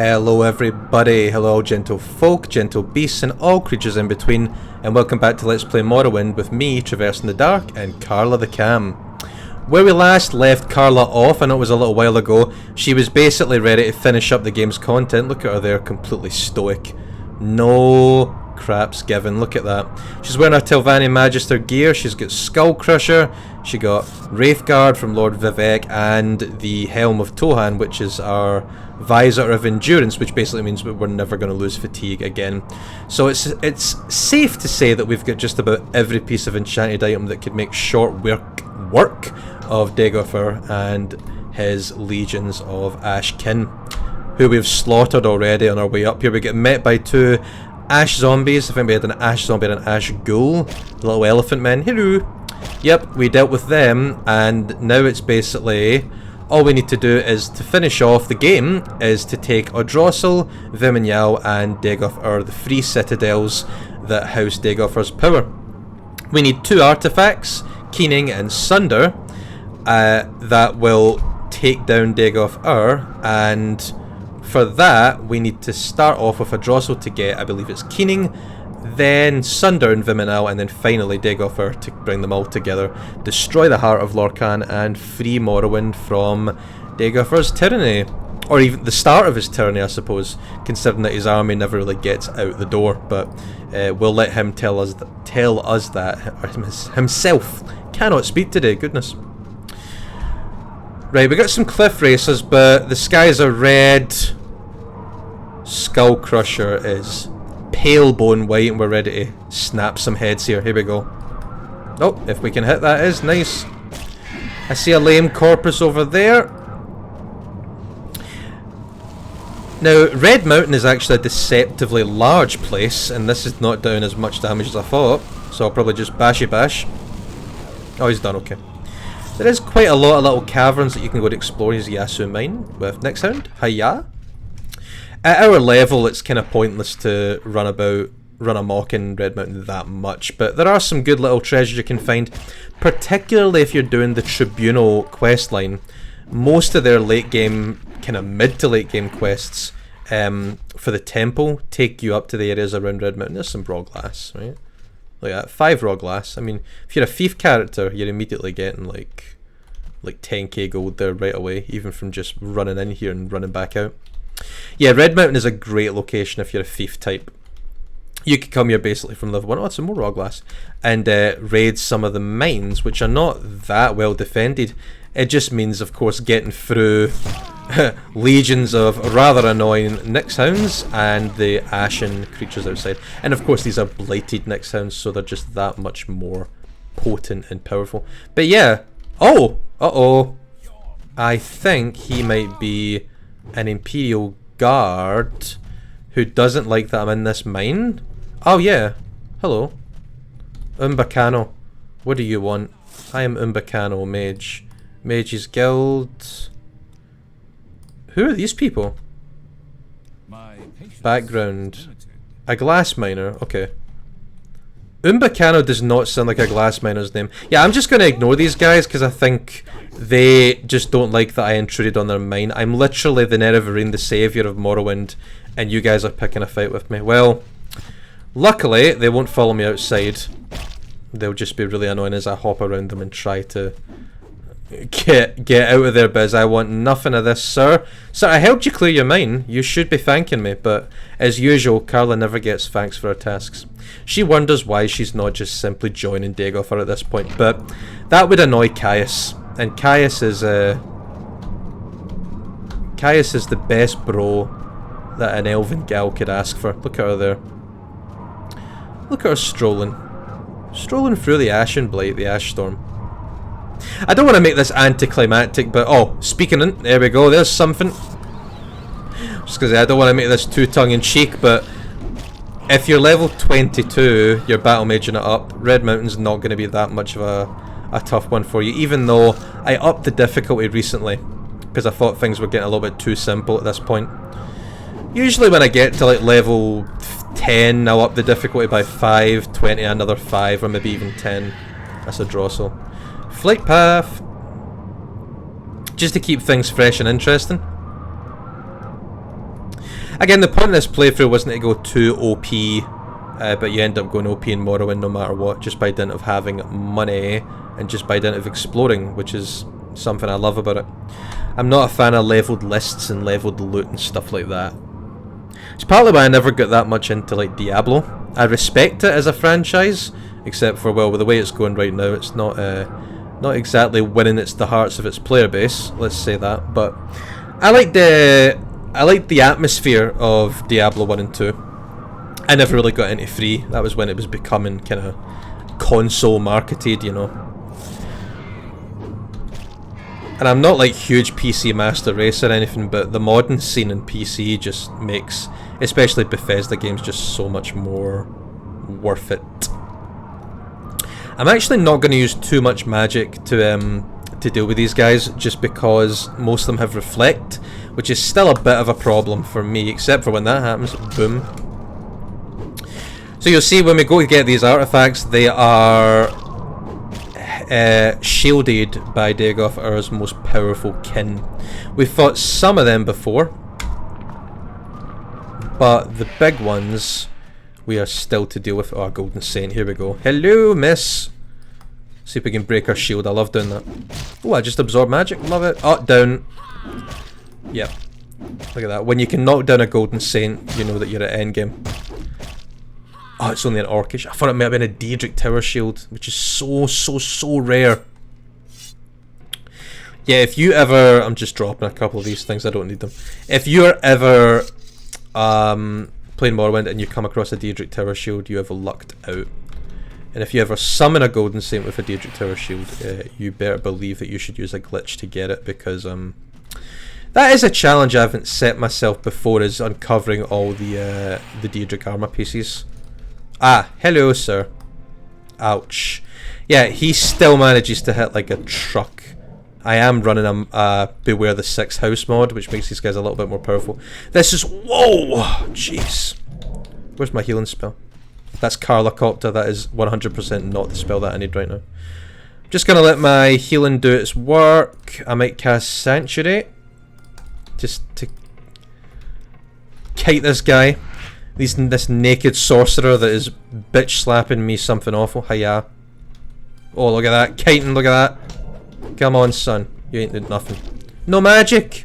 Hello everybody, hello gentle folk, gentle beasts and all creatures in between, and welcome back to Let's Play Morrowind with me, Traversing the Dark, and Carla the Cam. Where we last left Carla off, I know it was a little while ago, she was basically ready to finish up the game's content. Look at her there, completely stoic. No craps given, look at that. She's wearing her Telvanni Magister gear, she's got Skull Crusher, she got Wraithguard from Lord Vivek, and the Helm of Tohan, which is our Visor of Endurance, which basically means that we're never going to lose fatigue again. So it's safe to say that we've got just about every piece of enchanted item that could make short work of Dagoth Ur and his legions of Ashkin, who we've slaughtered already on our way up here. We get met by two ash zombies. I think we had an ash zombie and an ash ghoul, the little elephant men. Hello. Yep, we dealt with them, and now it's basically all we need to do is to finish off the game is to take Odrossel, Viminyal and Dagoth Ur, the three citadels that house Dagoth Ur's power. We need two artifacts, Keening and Sunder, that will take down Dagoth Ur, and for that we need to start off with Odrossel to get, I believe it's Keening, then Sunder and Viminyal, and then finally Dagoth Ur to bring them all together, destroy the heart of Lorkhan, and free Morrowind from Dagoth Ur's tyranny. Or even the start of his tyranny, I suppose, considering that his army never really gets out the door, but we'll let him tell us that himself. Cannot speak today, goodness. Right, we got some cliff racers, but the skies are red. Skull Crusher is pale bone white, and we're ready to snap some heads here. Here we go. Oh, if we can hit, that is nice. I see a lame corpus over there. Now, Red Mountain is actually a deceptively large place, and this is not doing as much damage as I thought, so I'll probably just bashy bash. Oh, he's done okay. There is quite a lot of little caverns that you can go to explore. Here's Yasu Mine with next sound. Hiya. At our level, it's kind of pointless to run amok in Red Mountain that much, but there are some good little treasures you can find, particularly if you're doing the Tribunal quest line. Most of their late game, kind of mid to late game quests for the temple take you up to the areas around Red Mountain. There's some raw glass, right? Like that, 5 raw glass. I mean, if you're a thief character, you're immediately getting like 10k gold there right away, even from just running in here and running back out. Yeah, Red Mountain is a great location if you're a thief type. You could come here basically from level 1, some more raw glass, and raid some of the mines, which are not that well defended. It just means, of course, getting through legions of rather annoying Nyxhounds and the ashen creatures outside. And of course, these are blighted Nyxhounds, so they're just that much more potent and powerful. But yeah, oh, uh-oh. I think he might be an Imperial Guard who doesn't like that I'm in this mine. Oh yeah, hello. Umbacano, what do you want? I am Umbacano, mage. Mage's Guild. Who are these people? Background. A glass miner, okay. Umbacano does not sound like a glass miner's name. Yeah, I'm just going to ignore these guys because I think they just don't like that I intruded on their mine. I'm literally the Nerevarine, the saviour of Morrowind, and you guys are picking a fight with me. Well, luckily they won't follow me outside. They'll just be really annoying as I hop around them and try to get out of their biz. I want nothing of this, sir. Sir, I helped you clear your mine. You should be thanking me, but as usual, Carla never gets thanks for her tasks. She wonders why she's not just simply joining Dagoth Ur at this point, but that would annoy Caius, and Caius is the best bro that an elven gal could ask for. Look at her there. Look at her strolling through the Ashen Blight, the Ash Storm. I don't want to make this anticlimactic, but oh, speaking in, there we go, there's something. Just because I don't want to make this too tongue-in-cheek, but if you're level 22, you're battle maging it up, Red Mountain's not going to be that much of a tough one for you, even though I upped the difficulty recently, because I thought things were getting a little bit too simple at this point. Usually when I get to like level 10, I'll up the difficulty by 5, 20, another 5, or maybe even 10. That's a Drossel. Flight path. Just to keep things fresh and interesting. Again, the point of this playthrough wasn't to go too OP, but you end up going OP in Morrowind no matter what, just by dint of having money and just by dint of exploring, which is something I love about it. I'm not a fan of leveled lists and leveled loot and stuff like that. It's partly why I never got that much into like Diablo. I respect it as a franchise, except for, well, with the way it's going right now, it's not exactly winning the hearts of its player base. Let's say that. But I like the atmosphere of Diablo 1 and 2. I never really got into 3. That was when it was becoming kind of console marketed, you know. And I'm not like huge PC master race or anything, but the modding scene in PC just makes, especially Bethesda games, just so much more worth it. I'm actually not going to use too much magic to deal with these guys, just because most of them have reflect, which is still a bit of a problem for me, except for when that happens. Boom. So you'll see when we go to get these artifacts, they are shielded by Dagoth Ur's most powerful kin. We've fought some of them before, but the big ones we are still to deal with. Oh, Golden Saint, here we go. Hello, miss. See if we can break our shield. I love doing that. Oh, I just absorb magic. Love it. Oh, down. Yep. Look at that. When you can knock down a Golden Saint, you know that you're at endgame. Oh, it's only an Orcish. I thought it might have been a Daedric Tower shield, which is so rare. Yeah, if you ever... I'm just dropping a couple of these things. I don't need them. If you're ever playing Morrowind and you come across a Daedric Tower shield, you have lucked out. And if you ever summon a Golden Saint with a Daedric Tower shield, you better believe that you should use a glitch to get it, because that is a challenge I haven't set myself before, is uncovering all the Daedric armor pieces. Ah, hello, sir. Ouch. Yeah, he still manages to hit like a truck. I am running a Beware the Sixth House mod, which makes these guys a little bit more powerful. This is... Whoa! Jeez. Where's my healing spell? That's Carlicopter. That is 100% not the spell that I need right now. Just gonna let my healing do its work. I might cast Sanctuary, just to kite this guy. This naked sorcerer that is bitch slapping me something awful. Hiya. Oh, look at that. Kiting, look at that. Come on, son. You ain't did nothing. No magic.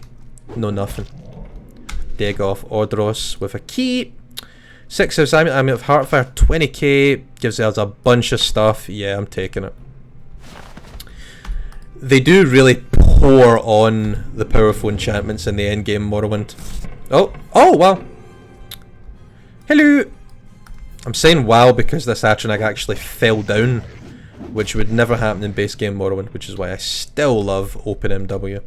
No nothing. Dagoth Ur with a key. 6 house amulet of Heartfire, 20k. Gives us a bunch of stuff. Yeah, I'm taking it. They do really pour on the powerful enchantments in the endgame Morrowind. Oh, wow. Hello! I'm saying wow because this Atronach actually fell down, which would never happen in base game Morrowind, which is why I still love Open MW.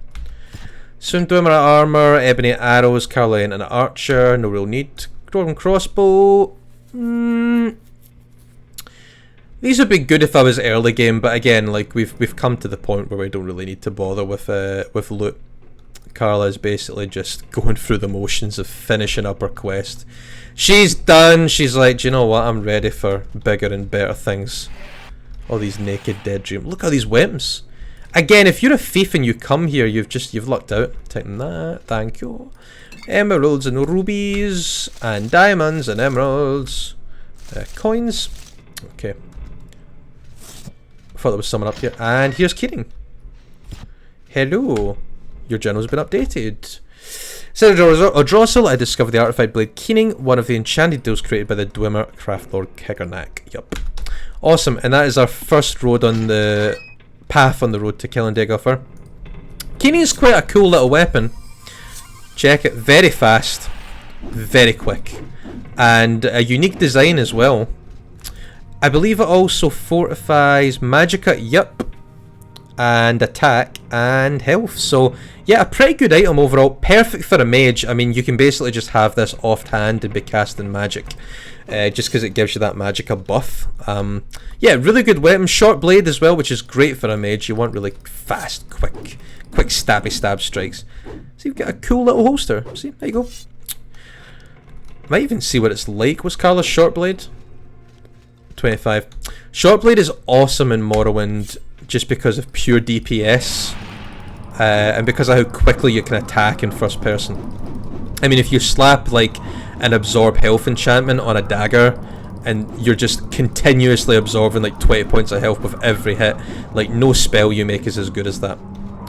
Swimdwemer armor, ebony arrows, Carlian and archer, no real need. Dwarven crossbow. These would be good if I was early game, but again, like we've come to the point where we don't really need to bother with loot. Carla is basically just going through the motions of finishing up her quest. She's done. She's like, do you know what? I'm ready for bigger and better things. All these naked dead dreams. Look at these weapons. Again, if you're a thief and you come here, you've lucked out. Taking that. Thank you. Emeralds and rubies and diamonds and emeralds. Coins. Okay. I thought there was someone up here. And here's Keening. Hello. Your journal's been updated. Instead of Odrossel, I discovered the artifact blade Keening, one of the enchanted deals created by the Dwemer Craftlord Keggernack. Yup. Awesome, and that is our first road on the path on the road to killing Dagoth Ur. Keening is quite a cool little weapon. Check it, very fast, very quick, and a unique design as well. I believe it also fortifies Magicka, yup, and attack and health. So yeah, a pretty good item overall. Perfect for a mage. I mean, you can basically just have this offhand and be casting magic, just because it gives you that Magicka buff. Yeah, really good weapon. Short blade as well, which is great for a mage. You want really fast, quick stabby stab strikes. So you've got a cool little holster. See, there you go. Might even see what it's like. What's Carla's short blade? 25. Short blade is awesome in Morrowind just because of pure DPS, and because of how quickly you can attack in first person. I mean, if you slap like an absorb health enchantment on a dagger and you're just continuously absorbing like 20 points of health with every hit, like no spell you make is as good as that,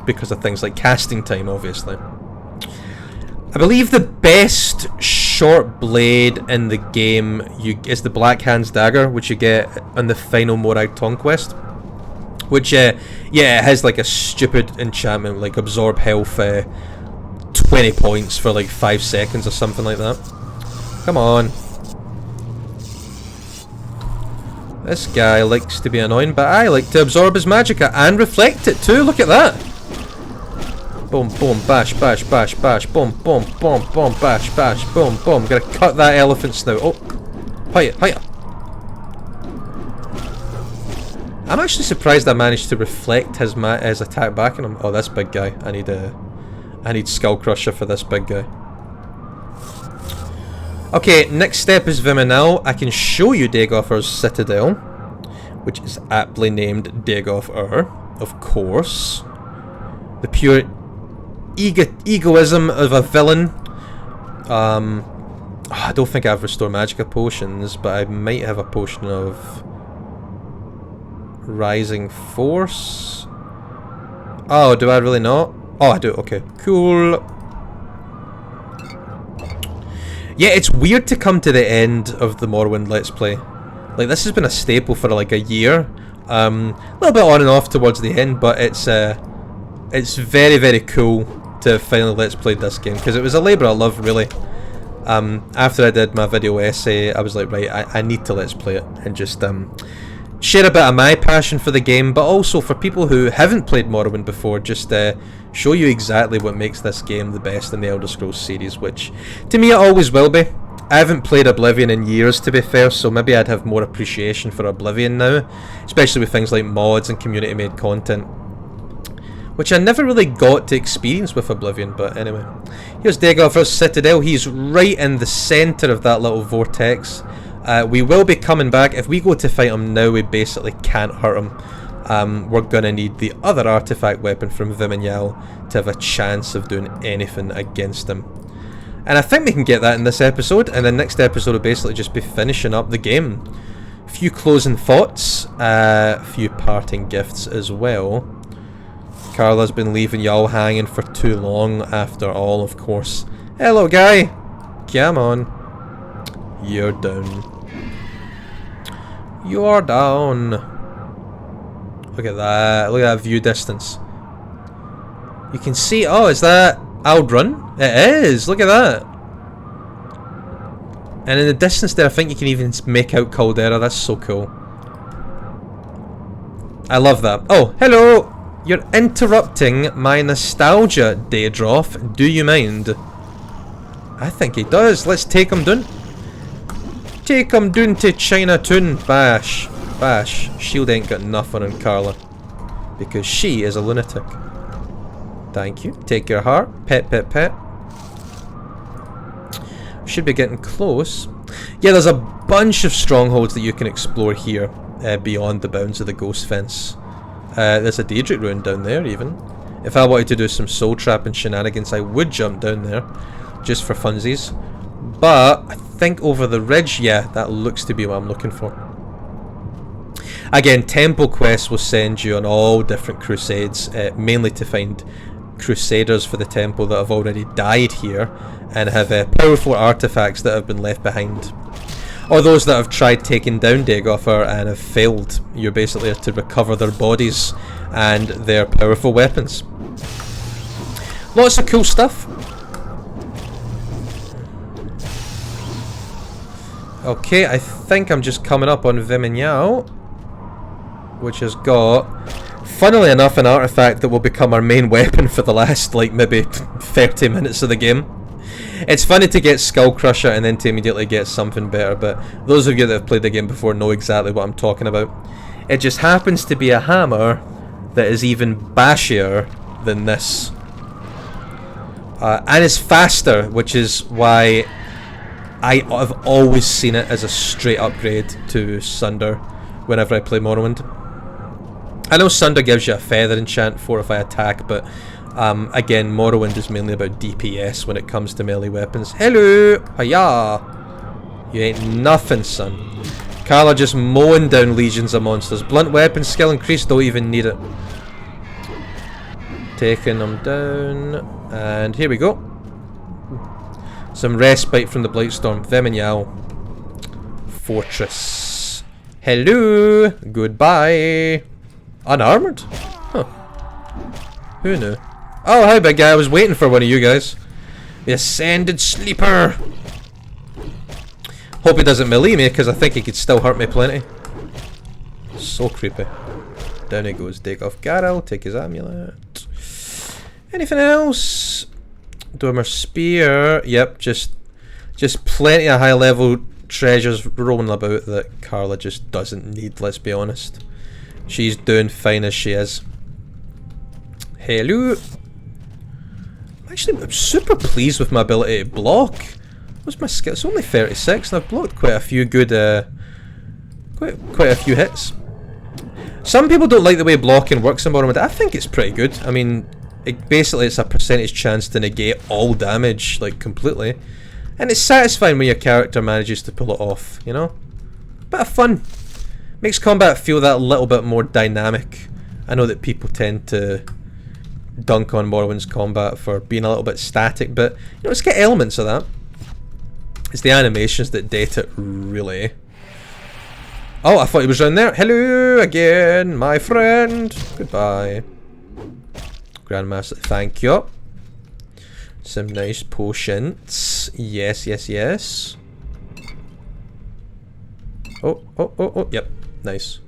because of things like casting time, obviously. I believe the best short blade in the game is the Black Hand's Dagger, which you get on the final Morag Tong quest. Which, yeah, it has like a stupid enchantment, like absorb health 20 points for like 5 seconds or something like that. Come on. This guy likes to be annoying, but I like to absorb his magicka and reflect it too. Look at that. Boom, boom, bash, bash, bash, bash, boom, boom, boom, boom, bash, bash, boom, boom. Gotta cut that elephant snout. Oh, hiya, hiya. I'm actually surprised I managed to reflect his attack back on him. Oh, this big guy. I need Skull Crusher for this big guy. Okay, next step is Viminal. I can show you Dagoth Ur's Citadel, which is aptly named Dagoth Ur, of course. The pure egoism of a villain. I don't think I have Restore Magicka potions, but I might have a potion of Rising Force. Oh, do I really not? Oh, I do. Okay, cool. Yeah, it's weird to come to the end of the Morrowind Let's Play. Like, this has been a staple for like a year. A little bit on and off towards the end, but it's very, very cool to finally Let's Play this game, because it was a labour of love, really. After I did my video essay, I was like, right, I need to Let's Play it and just share a bit of my passion for the game, but also for people who haven't played Morrowind before, just show you exactly what makes this game the best in the Elder Scrolls series, which to me it always will be. I haven't played Oblivion in years, to be fair, so maybe I'd have more appreciation for Oblivion now, especially with things like mods and community made content, which I never really got to experience with Oblivion. But anyway, here's Dagoth Ur's Citadel. He's right in the centre of that little vortex. We will be coming back. If we go to fight him now, we basically can't hurt him. We're going to need the other artifact weapon from Viminal to have a chance of doing anything against him. And I think we can get that in this episode, and the next episode will basically just be finishing up the game. A few closing thoughts, a few parting gifts as well. Carla's been leaving y'all hanging for too long after all, of course. Hello, guy! Come on. You're down. You're down. Look at that. Look at that view distance. You can see... Oh, is that Aldrun? It is. Look at that. And in the distance there, I think you can even make out Caldera. That's so cool. I love that. Oh, hello! You're interrupting my nostalgia, Daedroth. Do you mind? I think he does. Let's take him down. Take him down to Chinatown. Bash. Bash. Shield ain't got nothing on Carla, because she is a lunatic. Thank you. Take your heart. Pet, pet, pet. Should be getting close. Yeah, there's a bunch of strongholds that you can explore here, beyond the bounds of the ghost fence. There's a Daedric ruin down there, even. If I wanted to do some soul trapping shenanigans, I would jump down there, just for funsies. But I think over the ridge, yeah, that looks to be what I'm looking for. Again, temple quests will send you on all different crusades, mainly to find crusaders for the temple that have already died here and have powerful artifacts that have been left behind. Or those that have tried taking down Dagoth Ur and have failed. You're basically there to recover their bodies and their powerful weapons. Lots of cool stuff. Okay, I think I'm just coming up on Viminal, which has got, funnily enough, an artifact that will become our main weapon for the last, like, maybe 30 minutes of the game. It's funny to get Skull Crusher and then to immediately get something better, but those of you that have played the game before know exactly what I'm talking about. It just happens to be a hammer that is even bashier than this. And is faster, which is why I have always seen it as a straight upgrade to Sunder whenever I play Morrowind. I know Sunder gives you a feather enchant for if I attack, but Again, Morrowind is mainly about DPS when it comes to melee weapons. Hello! Hiya! You ain't nothing, son. Carla just mowing down legions of monsters. Blunt weapon skill increased, don't even need it. Taking them down. And here we go. Some respite from the Blightstorm. Veminyal. Fortress. Hello! Goodbye! Unarmored? Huh. Who knew? Oh, hi, big guy. I was waiting for one of you guys. The Ascended Sleeper. Hope he doesn't melee me, because I think he could still hurt me plenty. So creepy. Down he goes. Dagoth Ur. Take his amulet. Anything else? Dormer Spear. Yep, just plenty of high-level treasures rolling about that Carla just doesn't need, let's be honest. She's doing fine as she is. Hello. I'm super pleased with my ability to block. What's my skill? It's only 36 and I've blocked quite a few good, quite a few hits. Some people don't like the way blocking works in Morrowind. I think it's pretty good. I mean, basically it's a percentage chance to negate all damage, like, completely. And it's satisfying when your character manages to pull it off, you know? Bit of fun. Makes combat feel that little bit more dynamic. I know that people tend to dunk on Morrowind's combat for being a little bit static, but you know, it's got elements of that. It's the animations that date it, really. Oh, I thought he was down there. Hello again, my friend. Goodbye. Grandmaster, thank you. Some nice potions. Yes, yes, yes. Oh, yep, nice.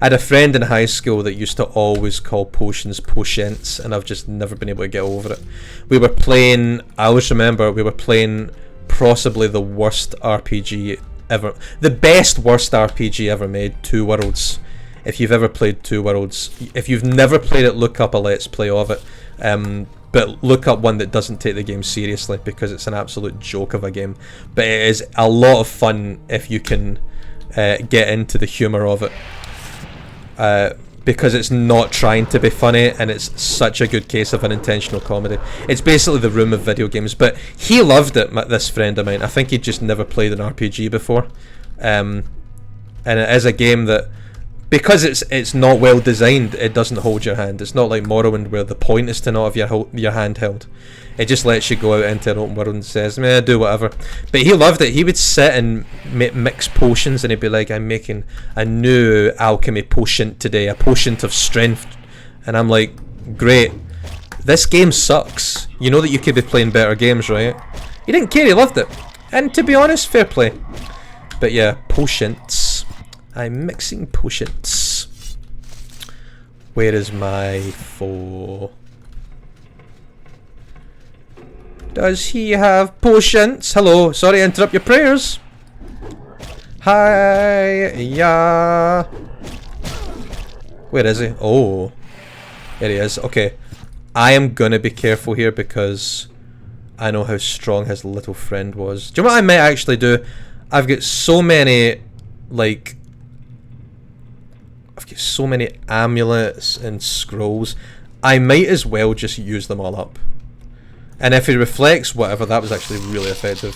I had a friend in high school that used to always call potions potients, and I've just never been able to get over it. We were playing, I always remember, we were playing possibly the worst RPG ever. The best worst RPG ever made, Two Worlds. If you've ever played Two Worlds, if you've never played it, look up a Let's Play of it. But look up one that doesn't take the game seriously, because it's an absolute joke of a game. But it is a lot of fun if you can get into the humour of it. Because it's not trying to be funny, and it's such a good case of an intentional comedy. It's basically the Room of video games, but he loved it, this friend of mine. I think he'd just never played an RPG before. And it is a game that, because it's not well designed, it doesn't hold your hand. It's not like Morrowind where the point is to not have your hand held. It just lets you go out into an open world and says, meh, do whatever. But he loved it. He would sit and mix potions, and he'd be like, I'm making a new alchemy potion today, a potion of strength. And I'm like, great. This game sucks. You know that you could be playing better games, right? He didn't care, he loved it. And to be honest, fair play. But yeah, potions. I'm mixing potions. Where is my foe? Does he have potions? Hello, sorry to interrupt your prayers. Hi, yeah. Where is he? Oh, there he is. Okay, I am gonna be careful here because I know how strong his little friend was. Do you know what I might actually do? I've got so many, like, I've got so many amulets and scrolls. I might as well just use them all up. And if he reflects whatever, that was actually really effective.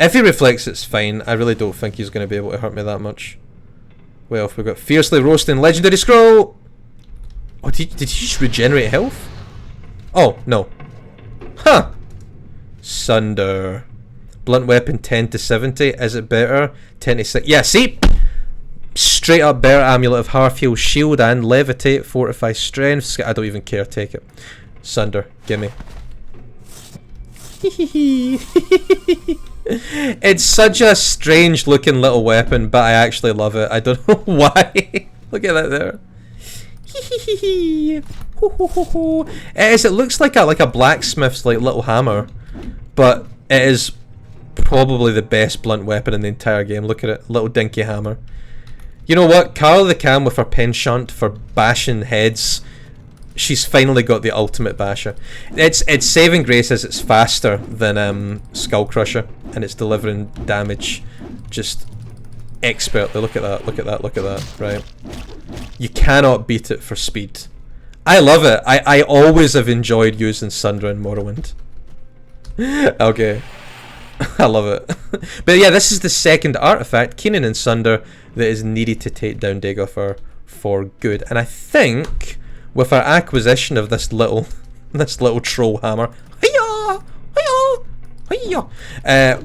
If he reflects, it's fine. I really don't think he's going to be able to hurt me that much. Well, we've got Fiercely Roasting Legendary Scroll. Oh, did he just regenerate health? Oh, no. Huh. Sunder. Blunt weapon 10 to 70. Is it better? 10 to 6. Yeah, see? Straight up better. Amulet of Half Heal Shield and Levitate. Fortify Strength. I don't even care. Take it. Sunder. Gimme. It's such a strange looking little weapon, but I actually love it. I don't know why. Look at that there. It looks like a blacksmith's like little hammer, but it is probably the best blunt weapon in the entire game. Look at it, little dinky hammer. You know what? Carl the Cam with her penchant for bashing heads. She's finally got the ultimate basher. Its saving grace is it's faster than Skull Crusher, and it's delivering damage just expertly. Look at that, look at that, look at that, right? You cannot beat it for speed. I love it. I always have enjoyed using Sunder and Morrowind. Okay. I love it. But yeah, this is the second artifact, Keening and Sunder, that is needed to take down Dagoth Ur for good. And I think with our acquisition of this little troll hammer,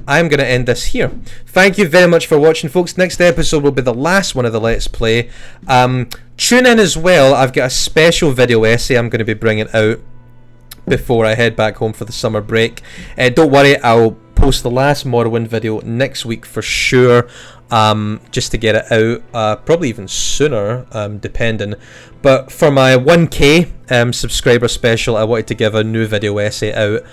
I'm going to end this here. Thank you very much for watching, folks. Next episode will be the last one of the Let's Play. Tune in as well. I've got a special video essay I'm going to be bringing out before I head back home for the summer break. Don't worry, I'll post the last Morrowind video next week for sure, just to get it out, probably even sooner, depending. But for my 1k subscriber special, I wanted to give a new video essay out,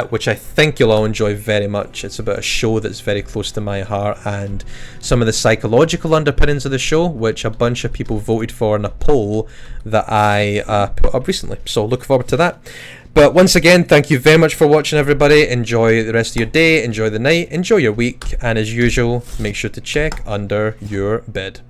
which I think you'll all enjoy very much. It's about a show that's very close to my heart and some of the psychological underpinnings of the show, which a bunch of people voted for in a poll that I put up recently. So look forward to that. But once again, thank you very much for watching, everybody. Enjoy the rest of your day, enjoy the night, enjoy your week, and as usual, make sure to check under your bed.